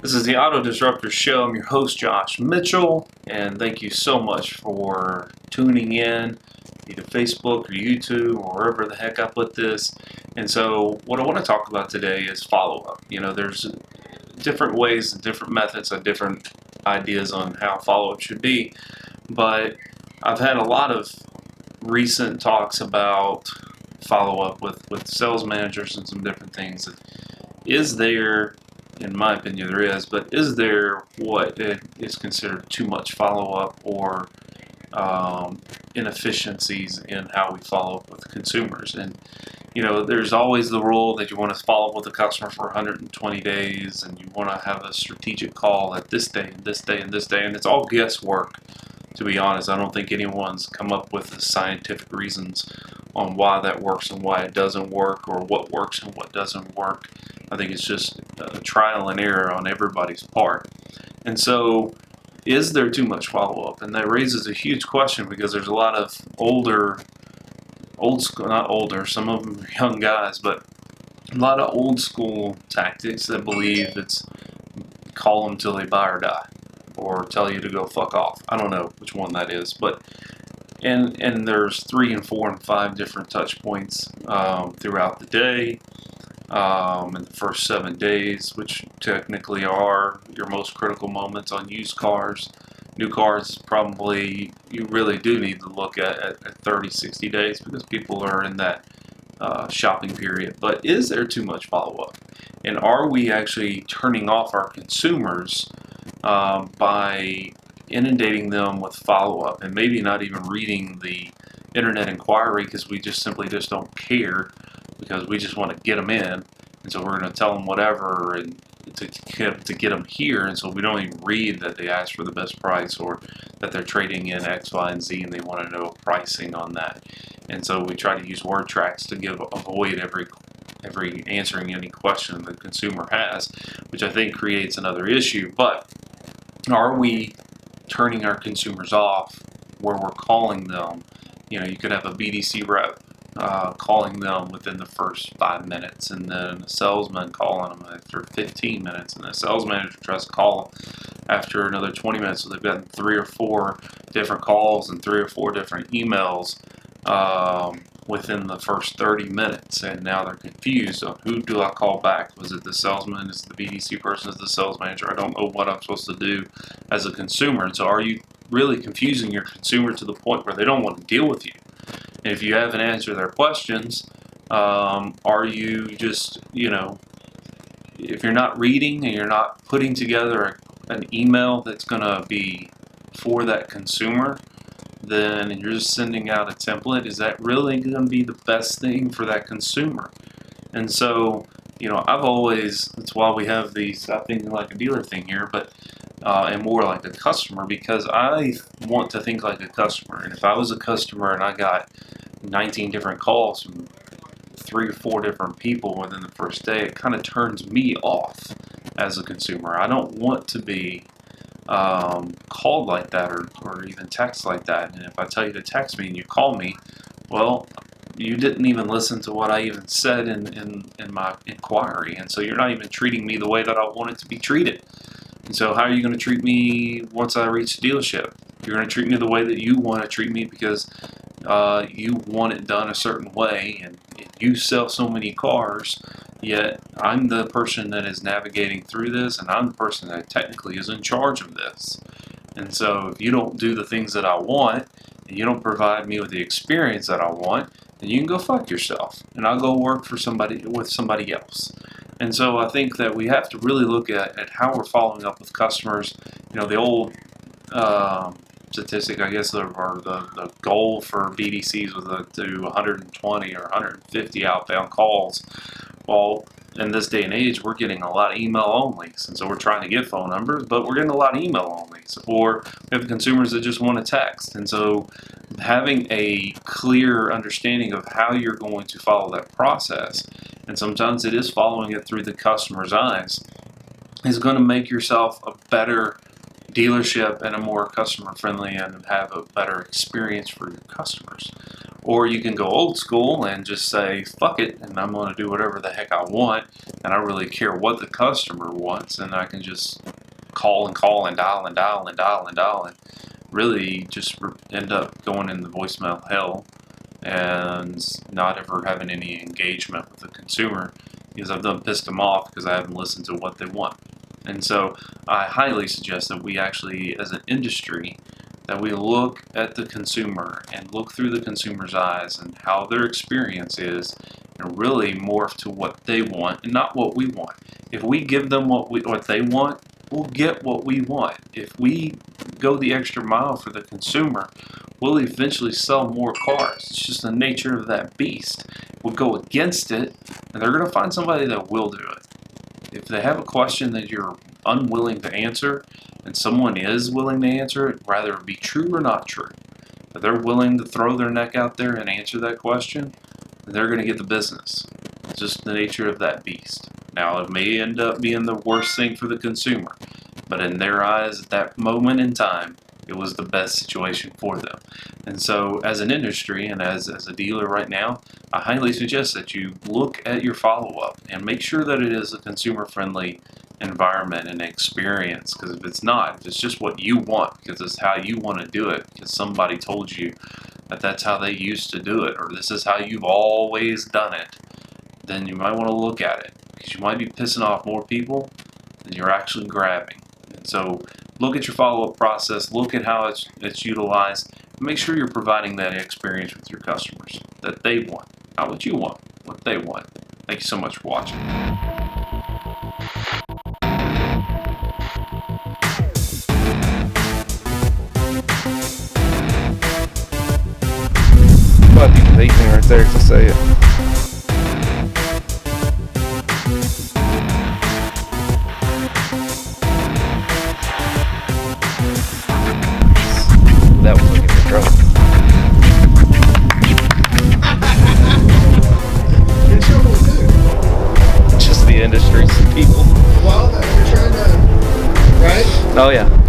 This is the Autodisrupter show. I'm your host, Josh Mitchell, and thank you so much for tuning in, either Facebook or YouTube or wherever the heck I put this. And so, what I want to talk about today is follow-up. There's different ways and different methods and different ideas on how follow-up should be, but I've had a lot of recent talks about follow-up with sales managers and some different things. Is there, in my opinion, there is, but is there what is considered too much follow-up or inefficiencies in how we follow up with consumers? And there's always the rule that you want to follow up with a customer for 120 days, and you want to have a strategic call at this day and this day and this day, and it's all guesswork. To be honest, I don't think anyone's come up with the scientific reasons on why that works and why it doesn't work, or what works and what doesn't work. I think it's just a trial and error on everybody's part. And so, is there too much follow-up? And that raises a huge question, because there's a lot of old school, not older, some of them are young guys, but a lot of old school tactics that believe it's call them till they buy or die, or tell you to go fuck off. I don't know which one that is, but and there's 3 and 4 and 5 different touch points throughout the day, in the first 7 days, which technically are your most critical moments on used cars. New cars, probably you really do need to look at 30, 60 days, because people are in that shopping period. But is there too much follow-up? And are we actually turning off our consumers by inundating them with follow-up, and maybe not even reading the internet inquiry, because we just simply don't care, because we just want to get them in, and so we're going to tell them whatever and to get them here, and so we don't even read that they asked for the best price, or that they're trading in X, Y, and Z, and they want to know pricing on that. And so we try to use word tracks to avoid every answering any question the consumer has, which I think creates another issue. But are we turning our consumers off where we're calling them? You could have a BDC rep calling them within the first 5 minutes, and then a salesman calling them after 15 minutes, and the sales manager tries to call them after another 20 minutes. So they've gotten 3 or 4 different calls and 3 or 4 different emails within the first 30 minutes, and now they're confused on who do I call back. Was it the salesman? Is it the BDC person? Is it the sales manager? I don't know what I'm supposed to do as a consumer. And so are you really confusing your consumer to the point where they don't want to deal with you? And if you haven't answered their questions, are you just, if you're not reading and you're not putting together an email that's going to be for that consumer, then you're just sending out a template. Is that really going to be the best thing for that consumer? And so, I've always, that's why we have these, I think like a dealer thing here, but and more like a customer, because I want to think like a customer. And if I was a customer and I got 19 different calls from 3 or 4 different people within the first day, it kind of turns me off as a consumer. I don't want to be called like that, or even text like that. And if I tell you to text me and you call me, well, you didn't even listen to what I even said in my inquiry, and so you're not even treating me the way that I wanted to be treated. And so how are you going to treat me once I reach the dealership? You're going to treat me the way that you want to treat me, because you want it done a certain way, and you sell so many cars, yet I'm the person that is navigating through this, and I'm the person that technically is in charge of this. And so if you don't do the things that I want, and you don't provide me with the experience that I want, then you can go fuck yourself, and I'll go work for somebody else. And so I think that we have to really look at how we're following up with customers. The old statistic, I guess, or the goal for BDCs was to do 120 or 150 outbound calls. Well, in this day and age, we're getting a lot of email onlys, and so we're trying to get phone numbers, but we're getting a lot of email onlys, or we have consumers that just want to text. And so having a clear understanding of how you're going to follow that process, and sometimes it is following it through the customer's eyes, is going to make yourself a better dealership and a more customer friendly, and have a better experience for your customers. Or you can go old school and just say, fuck it, and I'm going to do whatever the heck I want, and I don't really care what the customer wants, and I can just call and call and dial and dial and dial and dial, and really just end up going in the voicemail hell and not ever having any engagement with the consumer because I've done pissed them off because I haven't listened to what they want. And so I highly suggest that we actually, as an industry, that we look at the consumer and look through the consumer's eyes and how their experience is and really morph to what they want and not what we want. If we give them what they want, we'll get what we want. If we go the extra mile for the consumer, we'll eventually sell more cars. It's just the nature of that beast. We'll go against it, and they're going to find somebody that will do it. If they have a question that you're unwilling to answer, and someone is willing to answer it, whether it be true or not true, if they're willing to throw their neck out there and answer that question, then they're going to get the business. It's just the nature of that beast. Now, it may end up being the worst thing for the consumer, but in their eyes, at that moment in time, it was the best situation for them. And so, as an industry and as a dealer right now, I highly suggest that you look at your follow-up and make sure that it is a consumer-friendly environment and experience. Because if it's not, if it's just what you want, because it's how you want to do it, because somebody told you that that's how they used to do it, or this is how you've always done it, then you might want to look at it, because you might be pissing off more people than you're actually grabbing. And so look at your follow-up process, look at how it's utilized, and make sure you're providing that experience with your customers that they want, not what you want, what they want. Thank you so much for watching. Well, I think beat me right there to say it. That was looking for trouble. Get trouble with who? Just the industry, some people. Well, you're trying to, right? Oh yeah.